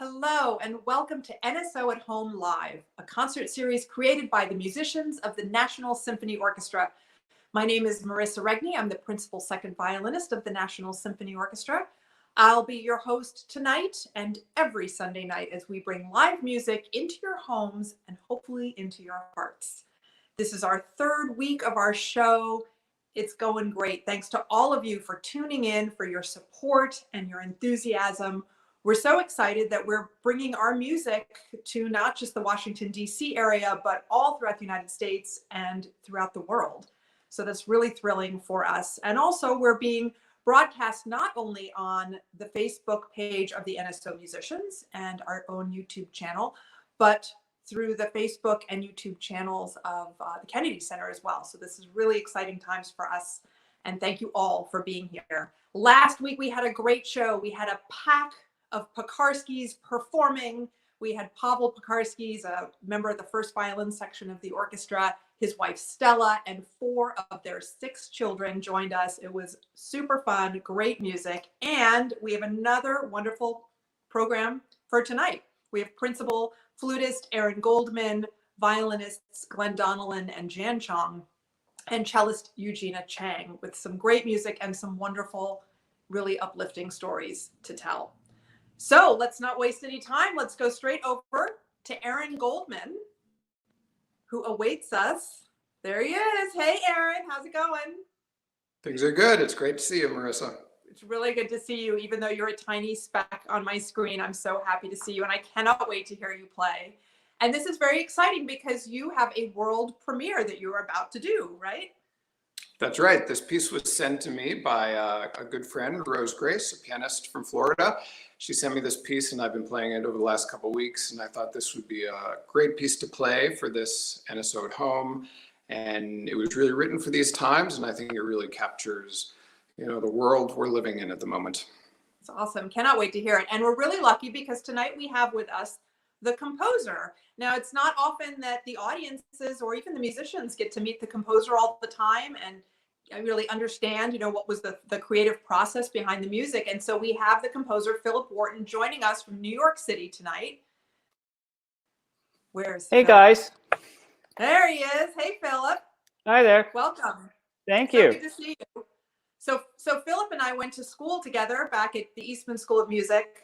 Hello and welcome to NSO at Home Live, a concert series created by the musicians of the National Symphony Orchestra. My name is Marissa Regni. I'm the Principal Second Violinist of the National Symphony Orchestra. I'll be your host tonight and every Sunday night as we bring live music into your homes and hopefully into your hearts. This is our third week of our show. It's going great. Thanks to all of you for tuning in, for your support and your enthusiasm. We're so excited that we're bringing our music to not just the Washington, D.C. area, but all throughout the United States and throughout the world. So that's really thrilling for us. And also we're being broadcast not only on the Facebook page of the NSO musicians and our own YouTube channel, but through the Facebook and YouTube channels of the Kennedy Center as well. So this is really exciting times for us. And thank you all for being here. Last week, we had a great show. We had a pack of Pekarskis performing. We had Pavel Pekarskis, a member of the first violin section of the orchestra, his wife Stella, and 4 of their 6 children joined us. It was super fun, great music. And we have another wonderful program for tonight. We have Principal Flutist Aaron Goldman, violinists Glenn Donnellan and Jan Chong, and cellist Eugena Chang with some great music and some wonderful, really uplifting stories to tell. So let's not waste any time. Let's go straight over to Aaron Goldman, who awaits us. There he is. Hey, Aaron, how's it going? Things are good. It's great to see you, Marissa. It's really good to see you, even though you're a tiny speck on my screen. I'm so happy to see you, and I cannot wait to hear you play. And this is very exciting because you have a world premiere that you're about to do, right? That's right. This piece was sent to me by a good friend, Rose Grace, a pianist from Florida. She sent me this piece, and I've been playing it over the last couple of weeks, and I thought this would be a great piece to play for this NSO at Home. And it was really written for these times, and I think it really captures, you know, the world we're living in at the moment. It's awesome. Cannot wait to hear it. And we're really lucky because tonight we have with us the composer. Now, it's not often that the audiences or even the musicians get to meet the composer all the time and really understand, you know, what was the creative process behind the music. And so we have the composer, Philip Wharton, joining us from New York City tonight. Where's Hey, Philip? guys. There he is. Hey, Philip. Hi there. Welcome. Thank So you. good to see you. So Philip and I went to school together back at the Eastman School of Music.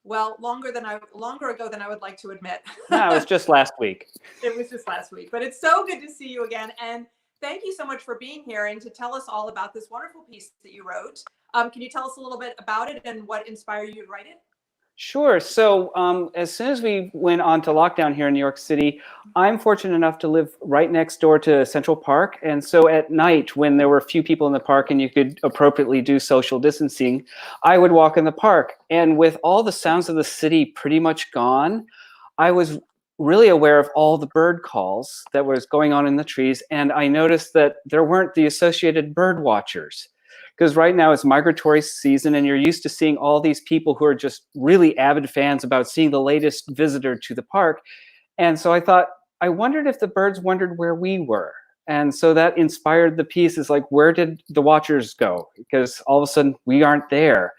Well, longer ago than I would like to admit. No, it was just last week. It was just last week, but it's so good to see you again. And thank you so much for being here and to tell us all about this wonderful piece that you wrote. Can you tell us a little bit about it and what inspired you to write it? Sure. So as soon as we went on to lockdown here in New York City, I'm fortunate enough to live right next door to Central Park. And so at night, when there were a few people in the park and you could appropriately do social distancing, I would walk in the park. And with all the sounds of the city pretty much gone, I was really aware of all the bird calls that was going on in the trees. And I noticed that there weren't the associated bird watchers. Because right now it's migratory season and you're used to seeing all these people who are just really avid fans about seeing the latest visitor to the park. And so I thought, I wondered if the birds wondered where we were. And so that inspired the piece. Is like, where did the watchers go? Because all of a sudden we aren't there.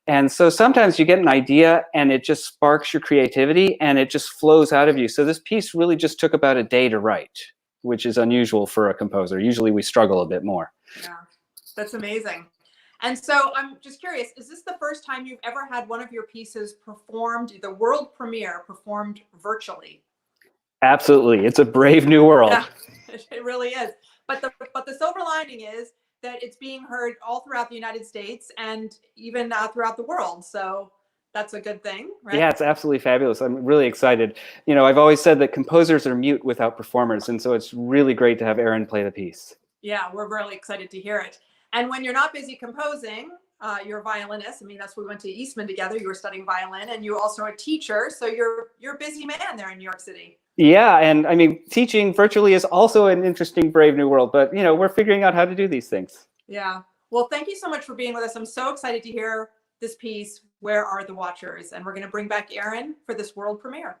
And so sometimes you get an idea and it just sparks your creativity and it just flows out of you. So this piece really just took about a day to write, which is unusual for a composer. Usually we struggle a bit more. Yeah. That's amazing. And so I'm just curious, is this the first time you've ever had one of your pieces performed, the world premiere performed virtually? Absolutely. It's a brave new world. Yeah, it really is. But the silver lining is that it's being heard all throughout the United States and even throughout the world. So that's a good thing, right? Yeah, it's absolutely fabulous. I'm really excited. You know, I've always said that composers are mute without performers. And so it's really great to have Aaron play the piece. Yeah, we're really excited to hear it. And when you're not busy composing, you're a violinist. I mean, that's we went to Eastman together. You were studying violin, and you're also a teacher. So you're a busy man there in New York City. Yeah, and I mean, teaching virtually is also an interesting, brave new world. But you know, we're figuring out how to do these things. Yeah. Well, thank you so much for being with us. I'm so excited to hear this piece, Where Are the Watchers? And we're going to bring back Aaron for this world premiere.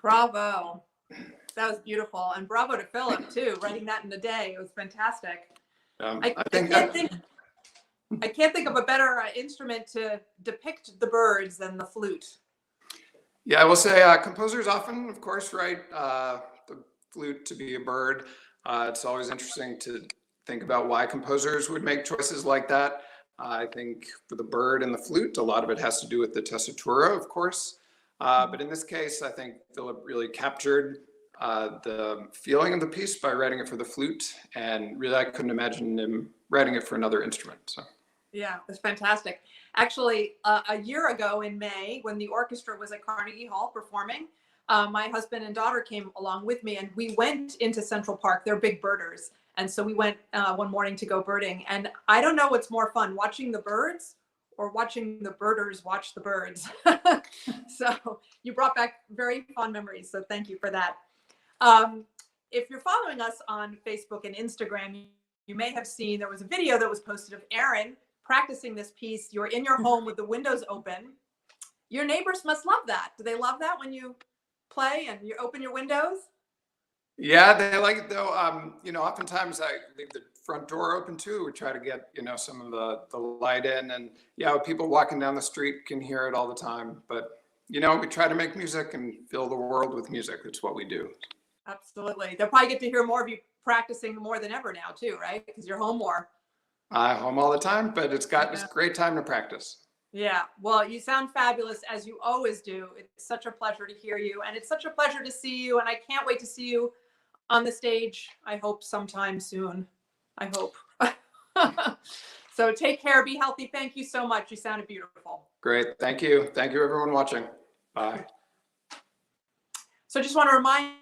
Bravo. That was beautiful. And bravo to Philip too, writing that in a day. It was fantastic. I can't think of a better instrument to depict the birds than the flute. Yeah, I will say composers often, of course, write the flute to be a bird. It's always interesting to think about why composers would make choices like that. I think for the bird and the flute, a lot of it has to do with the tessitura, of course. But in this case, I think Philip really captured the feeling of the piece by writing it for the flute. And really, I couldn't imagine him writing it for another instrument. So. Yeah, it was fantastic. Actually, a year ago in May, when the orchestra was at Carnegie Hall performing, my husband and daughter came along with me and we went into Central Park. They're big birders. And so we went one morning to go birding. And I don't know what's more fun, watching the birds or watching the birders watch the birds. So you brought back very fond memories. So thank you for that. If you're following us on Facebook and Instagram, you may have seen there was a video that was posted of Aaron practicing this piece. You're in your home with the windows open. Your neighbors must love that. Do they love that when you play and you open your windows? Yeah, they like it though. Oftentimes I leave the front door open too. We try to get, some of the light in, and people walking down the street can hear it all the time. But, we try to make music and fill the world with music. It's what we do. Absolutely. They'll probably get to hear more of you practicing more than ever now too, right? Because you're home more. I'm home all the time, but it's a great time to practice. Yeah, well, you sound fabulous as you always do. It's such a pleasure to hear you, and it's such a pleasure to see you, and I can't wait to see you on the stage. I hope sometime soon. I hope. So take care, be healthy. Thank you so much. You sounded beautiful. Great. Thank you. Thank you, everyone watching. Bye. So I just want to remind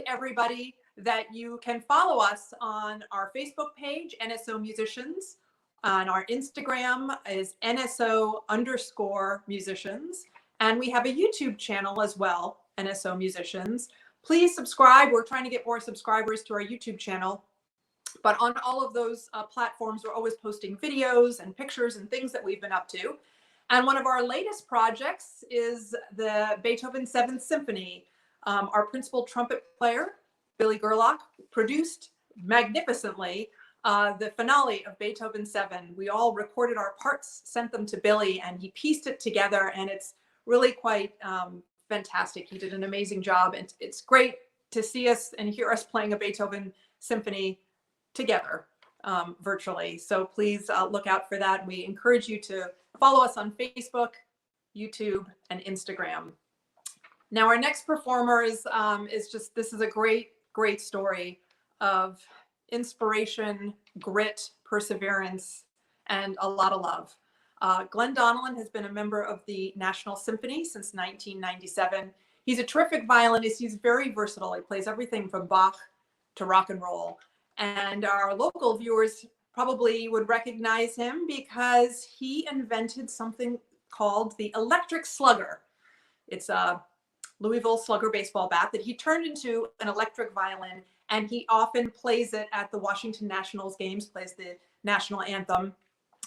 everybody that you can follow us on our Facebook page, NSO Musicians. And our Instagram is NSO_musicians. And we have a YouTube channel as well, NSO Musicians. Please subscribe. We're trying to get more subscribers to our YouTube channel. But on all of those platforms, we're always posting videos and pictures and things that we've been up to. And one of our latest projects is the Beethoven 7th Symphony. Our principal trumpet player, Billy Gerlach, produced magnificently the finale of Beethoven 7. We all recorded our parts, sent them to Billy, and he pieced it together, and it's really quite fantastic. He did an amazing job, and it's great to see us and hear us playing a Beethoven symphony together virtually. So please look out for that. We encourage you to follow us on Facebook, YouTube, and Instagram. Now, our next performer is just, this is a great story of inspiration, grit, perseverance, and a lot of love. Glenn Donnellan has been a member of the National Symphony since 1997. He's a terrific violinist. He's very versatile. He plays everything from Bach to rock and roll. And our local viewers probably would recognize him because he invented something called the electric slugger. It's a Louisville slugger baseball bat that he turned into an electric violin, and he often plays it at the Washington Nationals games, plays the national anthem.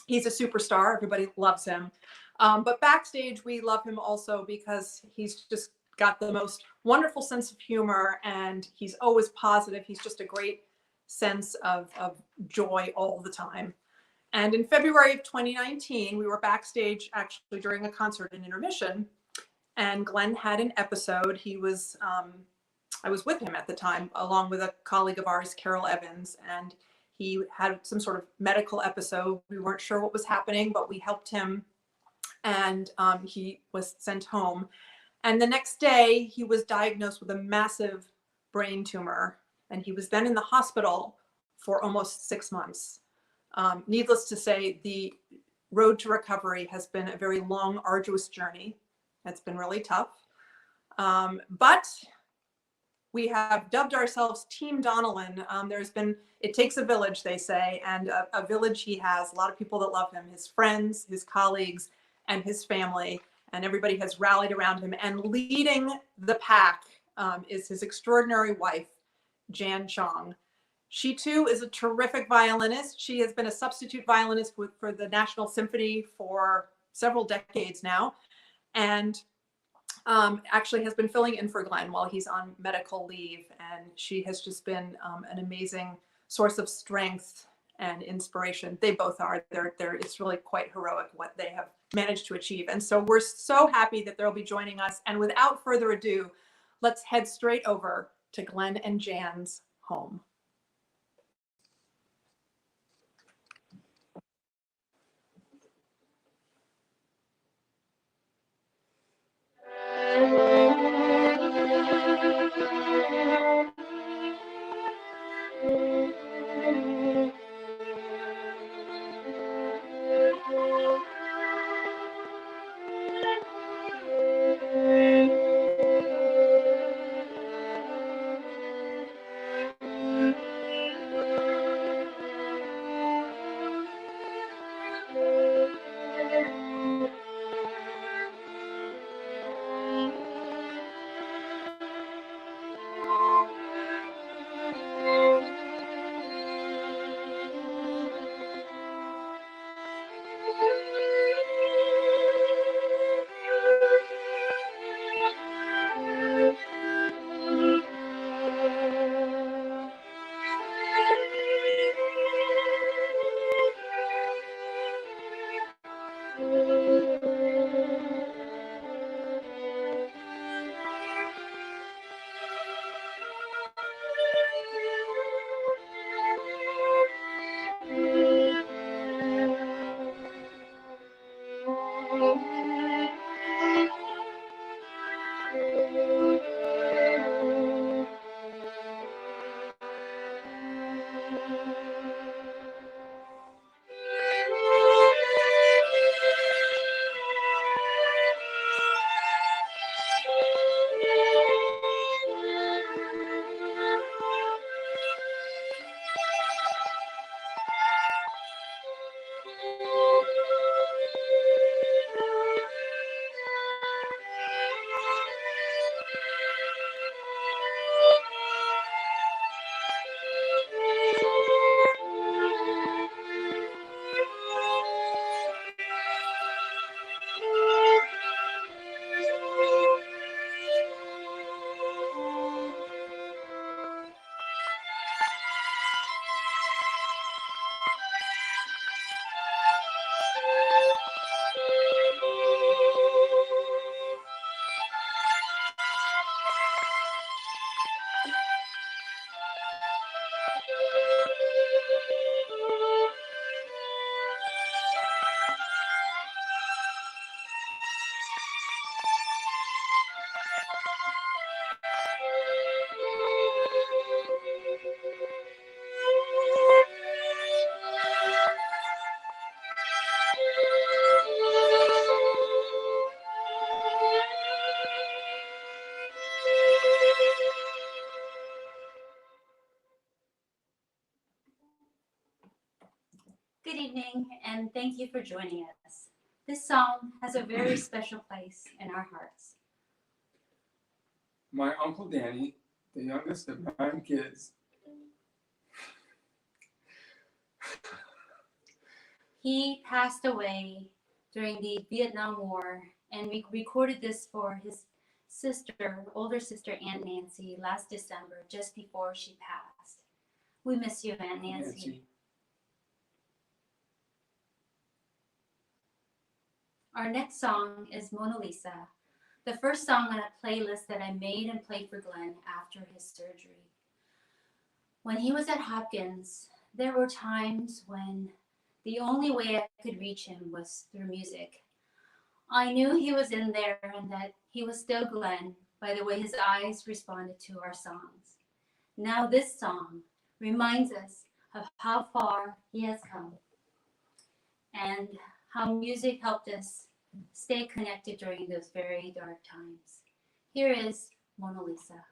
He's a superstar. Everybody loves him. But backstage, we love him also because he's just got the most wonderful sense of humor, and he's always positive. He's just a great sense of joy all the time. And in February of 2019, we were backstage actually during a concert in intermission, and Glenn had an episode. He was, I was with him at the time, along with a colleague of ours, Carol Evans, and he had some sort of medical episode. We weren't sure what was happening, but we helped him, and he was sent home. And the next day, he was diagnosed with a massive brain tumor, and he was then in the hospital for almost 6 months. Needless to say, the road to recovery has been a very long, arduous journey. It's been really tough. But we have dubbed ourselves Team Donnellan. It takes a village, they say, and a village he has, a lot of people that love him, his friends, his colleagues, and his family, and everybody has rallied around him. And leading the pack is his extraordinary wife, Jan Chong. She too is a terrific violinist. She has been a substitute violinist for the National Symphony for several decades now, and actually has been filling in for Glenn while he's on medical leave. And she has just been an amazing source of strength and inspiration. They both are. It's really quite heroic what they have managed to achieve. And so we're so happy that they'll be joining us. And without further ado, let's head straight over to Glenn and Jan's home. thank you for joining us. This song has a very special place in our hearts. My Uncle Danny, the youngest of 9 kids. He passed away during the Vietnam War, and we recorded this for his sister, older sister, Aunt Nancy, last December, just before she passed. We miss you, Aunt Nancy. Our next song is Mona Lisa, the first song on a playlist that I made and played for Glenn after his surgery. When he was at Hopkins, there were times when the only way I could reach him was through music. I knew he was in there and that he was still Glenn by the way his eyes responded to our songs. Now this song reminds us of how far he has come and how music helped us stay connected during those very dark times. Here is Mona Lisa.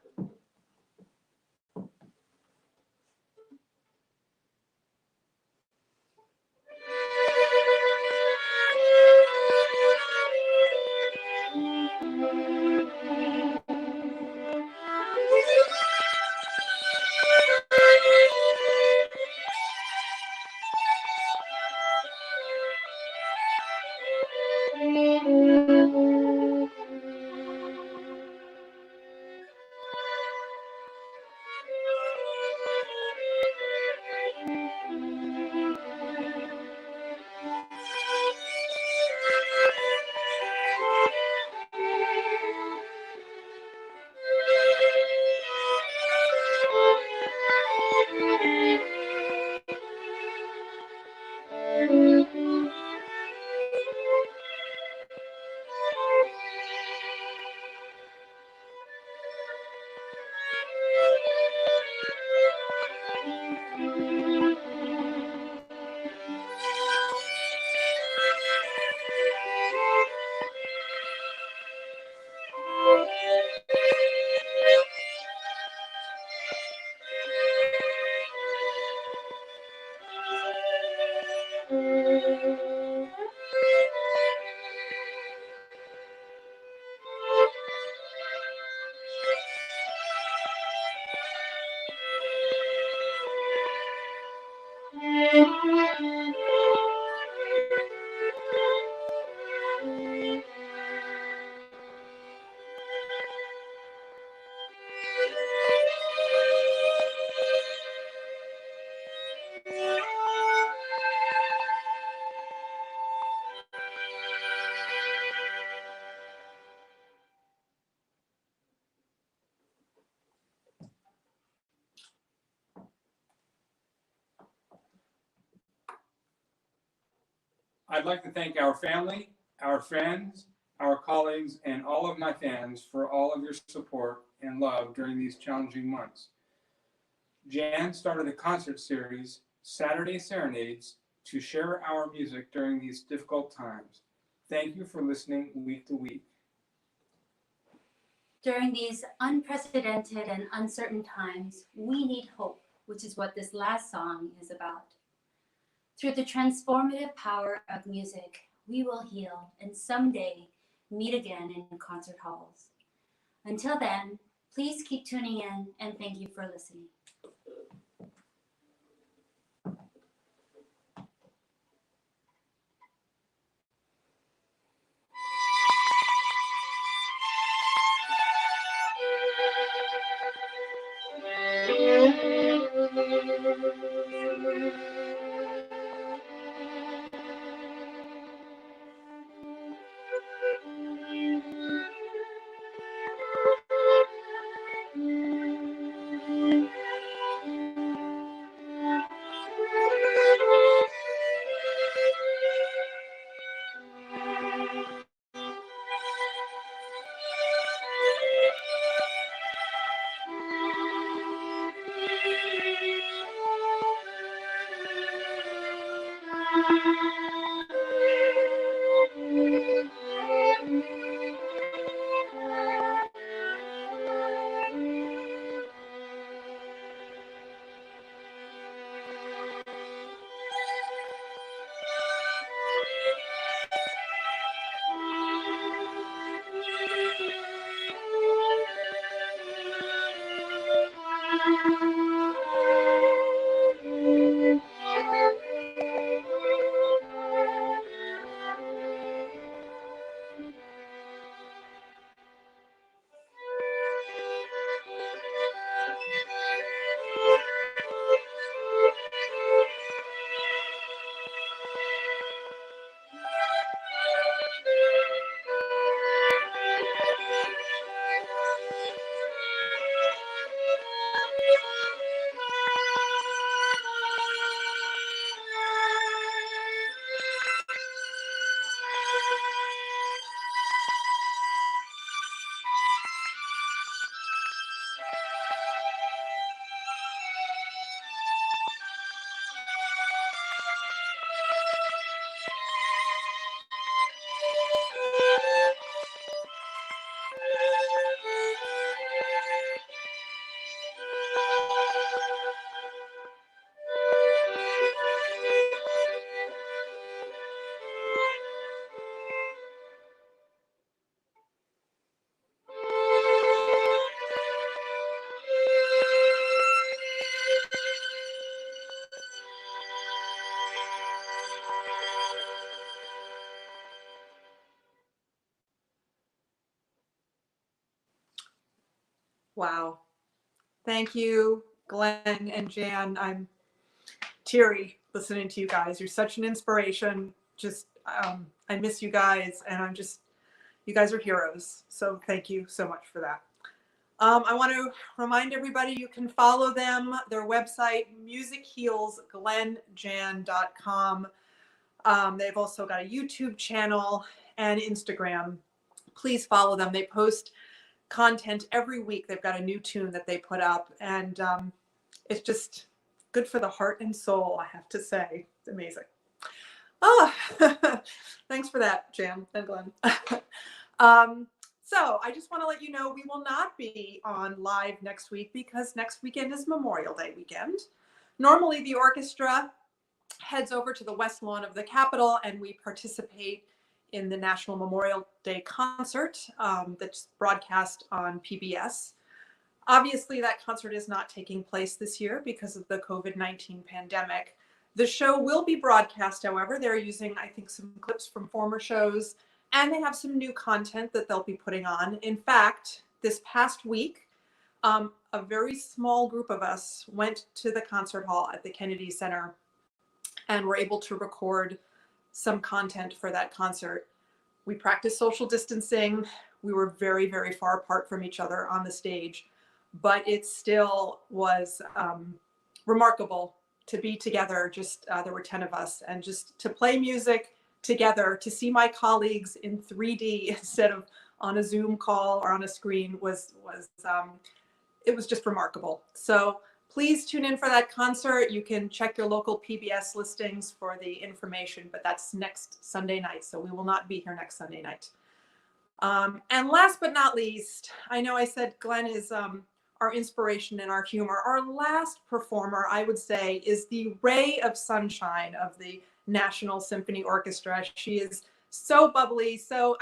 I'd like to thank our family, our friends, our colleagues, and all of my fans for all of your support and love during these challenging months. Jan started a concert series, Saturday Serenades, to share our music during these difficult times. Thank you for listening week to week. During these unprecedented and uncertain times, we need hope, which is what this last song is about. Through the transformative power of music, we will heal and someday meet again in concert halls. Until then, please keep tuning in and thank you for listening. Wow. Thank you, Glenn and Jan. I'm teary listening to you guys. You're such an inspiration. Just, I miss you guys, and you guys are heroes. So thank you so much for that. I want to remind everybody you can follow them, their website, musichealsglennjan.com. They've also got a YouTube channel and Instagram. Please follow them. They post content every week. They've got a new tune that they put up, and it's just good for the heart and soul, I have to say. It's amazing. Oh, thanks for that, Jan and Glenn. So I just want to let you know we will not be on live next week because next weekend is Memorial Day weekend. Normally the orchestra heads over to the West Lawn of the Capitol and we participate in the National Memorial Day concert that's broadcast on PBS. Obviously that concert is not taking place this year because of the COVID-19 pandemic. The show will be broadcast, however. They're using, I think, some clips from former shows, and they have some new content that they'll be putting on. In fact, this past week, a very small group of us went to the concert hall at the Kennedy Center and were able to record some content for that concert. We practiced social distancing. We were very, very far apart from each other on the stage, but it still was remarkable to be together. Just there were 10 of us, and just to play music together, to see my colleagues in 3D instead of on a Zoom call or on a screen it was just remarkable. So please tune in for that concert. You can check your local PBS listings for the information, but that's next Sunday night. So we will not be here next Sunday night. And last but not least, I know I said Glenn is our inspiration and our humor. Our last performer, I would say, is the ray of sunshine of the National Symphony Orchestra. She is so bubbly. So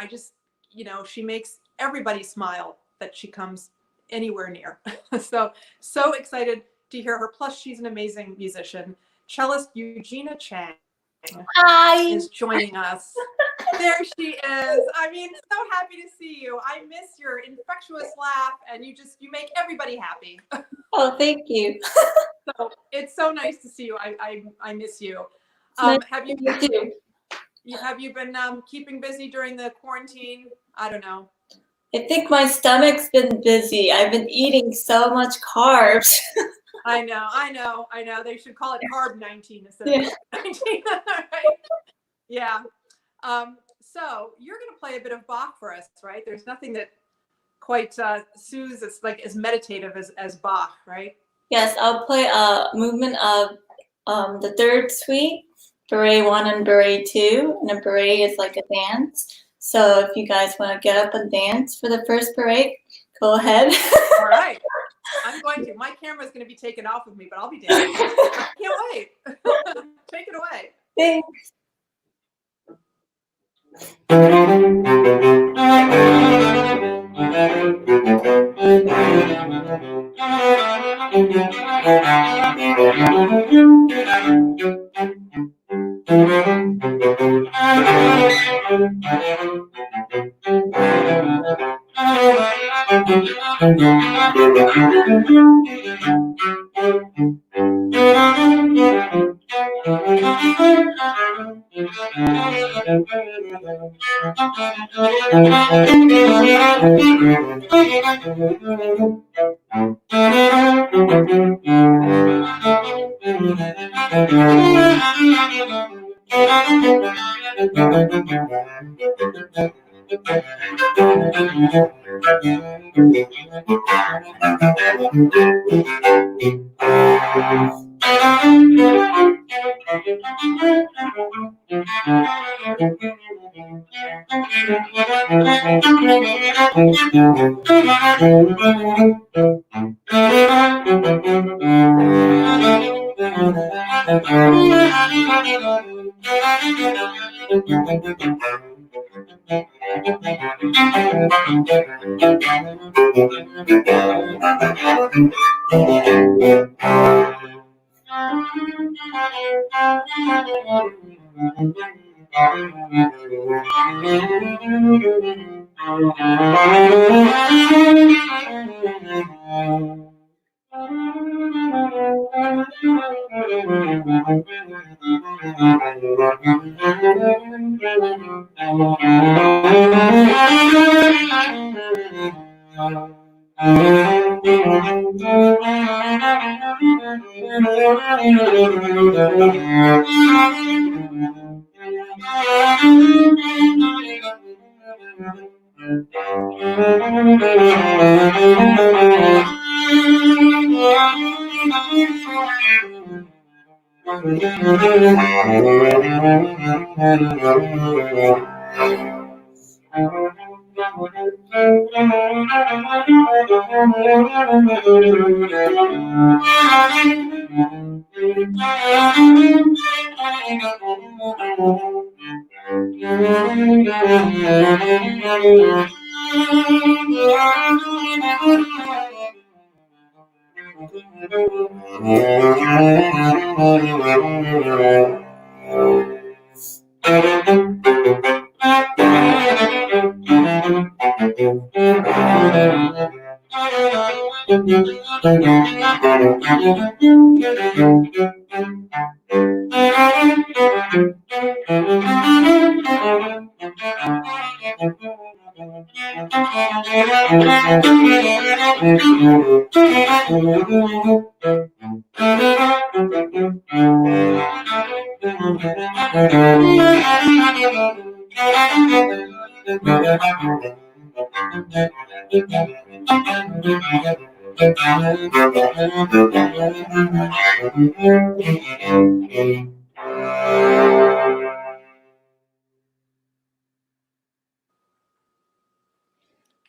she makes everybody smile that she comes anywhere near. so excited to hear her. Plus, she's an amazing musician. Cellist Eugena Chang is joining us. There she is. I mean, so happy to see you. I miss your infectious laugh, and you make everybody happy. Oh, thank you. So it's so nice to see you. I miss you. Nice Have you been keeping busy during the quarantine? I don't know. I think my stomach's been busy. I've been eating so much carbs. I know. They should call it Carb 19 instead of 19. Right? Yeah. So you're going to play a bit of Bach for us, right? There's nothing that quite soothes. It's like as meditative as Bach, right? Yes, I'll play a movement of the third suite, Beret 1 and Beret 2. And a beret is like a dance. So if you guys want to get up and dance for the first beret, go ahead. All right. I'm going to. My camera's going to be taken off of me, but I'll be dancing. I can't wait. Take it away. Thanks.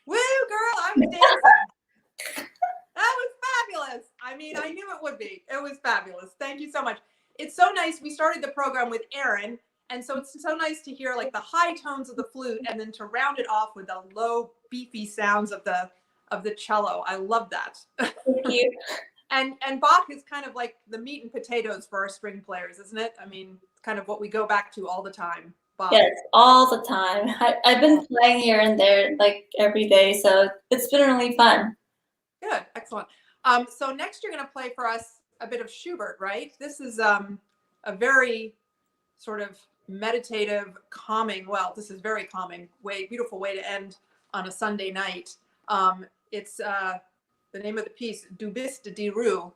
Woo, girl, I was dancing. That was fabulous. I mean, I knew it would be. It was fabulous. Thank you so much. It's so nice. We started the program with Aaron, and so it's so nice to hear like the high tones of the flute, and then to round it off with the low, beefy sounds of the cello. I love that. Thank you. And Bach is kind of like the meat and potatoes for our string players, isn't it? I mean, kind of what we go back to all the time. Bach. Yes, all the time. I've been playing here and there like every day, so it's been really fun. Good, excellent. So next you're going to play for us a bit of Schubert, right? This is a very sort of meditative, calming, well, this is very calming, beautiful way to end on a Sunday night. It's the name of the piece, Du bist die Ruhe,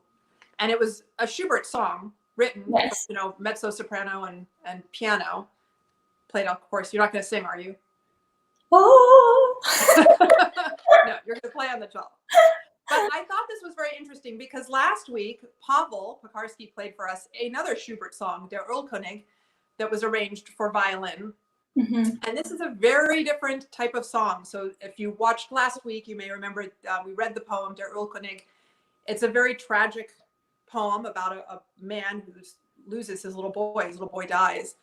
and it was a Schubert song written, Yes. for, mezzo soprano and piano. Played, of course. You're not going to sing, are you? Oh. No, you're going to play on the cello. But I thought this was very interesting because last week, Pavel Pekarsky played for us another Schubert song, Der Ölkönig, that was arranged for violin. Mm-hmm. And this is a very different type of song. So if you watched last week, you may remember we read the poem, Der Ölkönig. It's a very tragic poem about a man who loses his little boy. His little boy dies.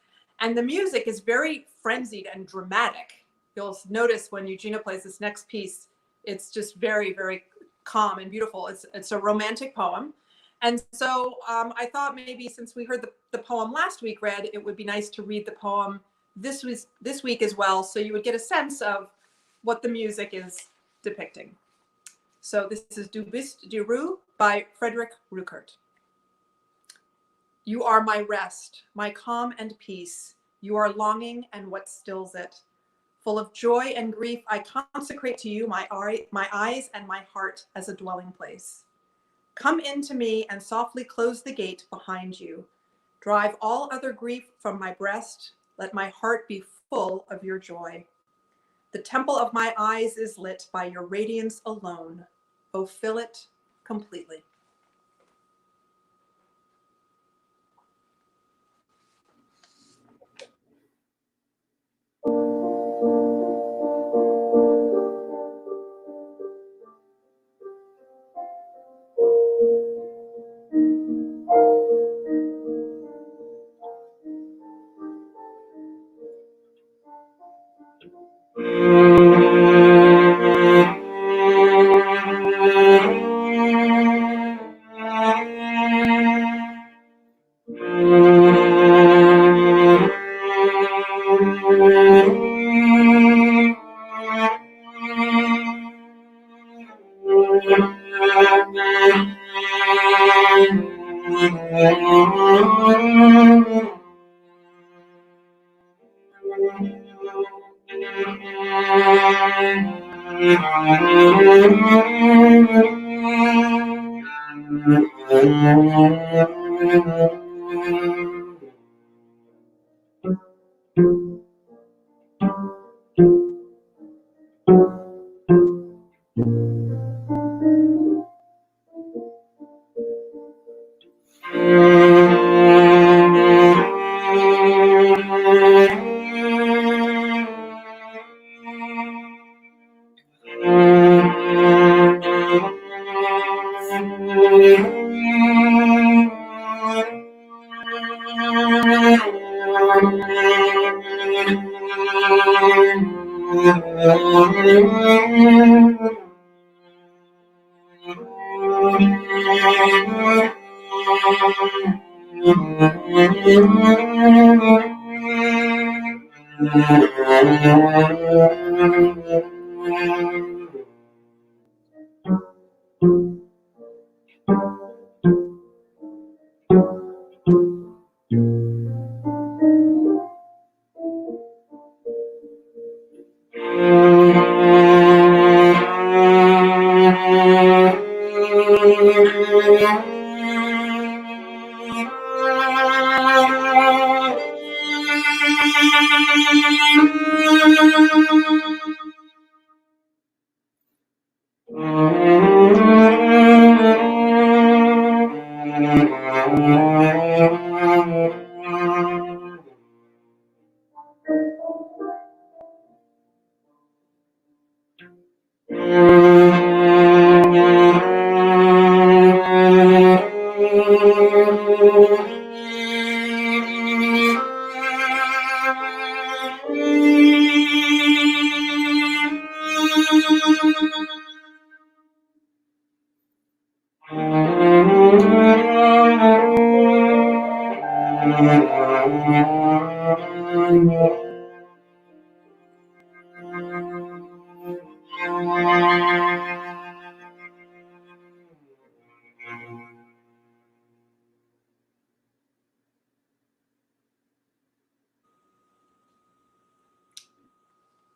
And the music is very frenzied and dramatic. You'll notice when Eugena plays this next piece, it's just very, very calm and beautiful. It's a romantic poem. And so I thought maybe since we heard the poem last week read, it would be nice to read the poem this week as well, so you would get a sense of what the music is depicting. So this is Du bist die Ruhe by Friedrich Ruckert. You are my rest, my calm and peace. You are longing and what stills it. Full of joy and grief, I consecrate to you my eyes and my heart as a dwelling place. Come into me and softly close the gate behind you. Drive all other grief from my breast. Let my heart be full of your joy. The temple of my eyes is lit by your radiance alone. Oh, fill it completely.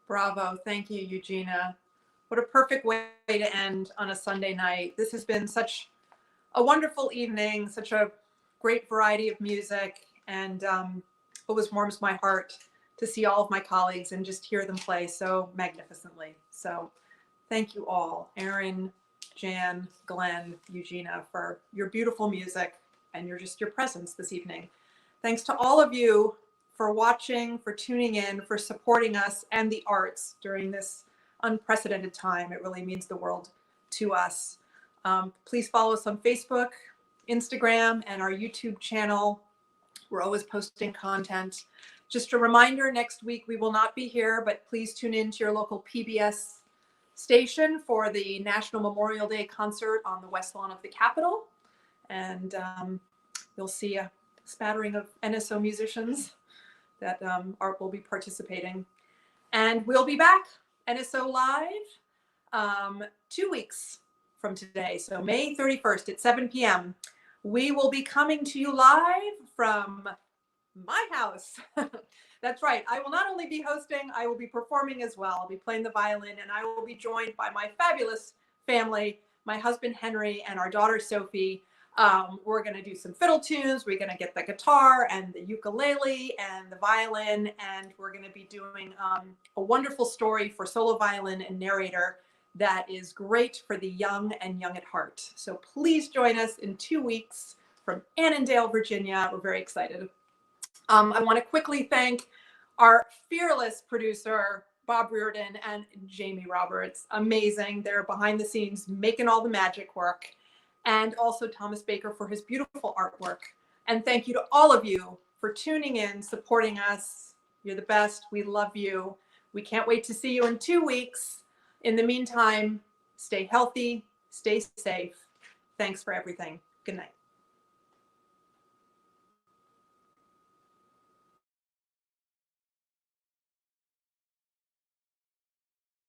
Bravo. Thank you, Eugena. What a perfect way to end on a Sunday night. This has been such a wonderful evening, such a great variety of music, and always warms my heart to see all of my colleagues and just hear them play so magnificently. So thank you all, Aaron, Jan, Glenn, Eugena, for your beautiful music and your presence this evening. Thanks to all of you for watching, for tuning in, for supporting us and the arts during this unprecedented time. It really means the world to us. Please follow us on Facebook, Instagram, and our YouTube channel. We're always posting content. Just a reminder, next week we will not be here, but please tune in to your local PBS station for the National Memorial Day concert on the West Lawn of the Capitol. And you'll see a spattering of NSO musicians that will be participating. And we'll be back, NSO Live, 2 weeks from today. So May 31st at 7 p.m. We will be coming to you live from my house. That's right. I will not only be hosting, I will be performing as well. I'll be playing the violin, and I will be joined by my fabulous family, my husband Henry and our daughter Sophie. We're going to do some fiddle tunes. We're going to get the guitar and the ukulele and the violin, and we're going to be doing a wonderful story for solo violin and narrator that is great for the young and young at heart. So please join us in 2 weeks from Annandale, Virginia. We're very excited. I want to quickly thank our fearless producer, Bob Reardon and Jamie Roberts. Amazing. They're behind the scenes making all the magic work. And also Thomas Baker for his beautiful artwork. And thank you to all of you for tuning in, supporting us. You're the best. We love you. We can't wait to see you in 2 weeks. In the meantime, stay healthy, stay safe. Thanks for everything. Good night.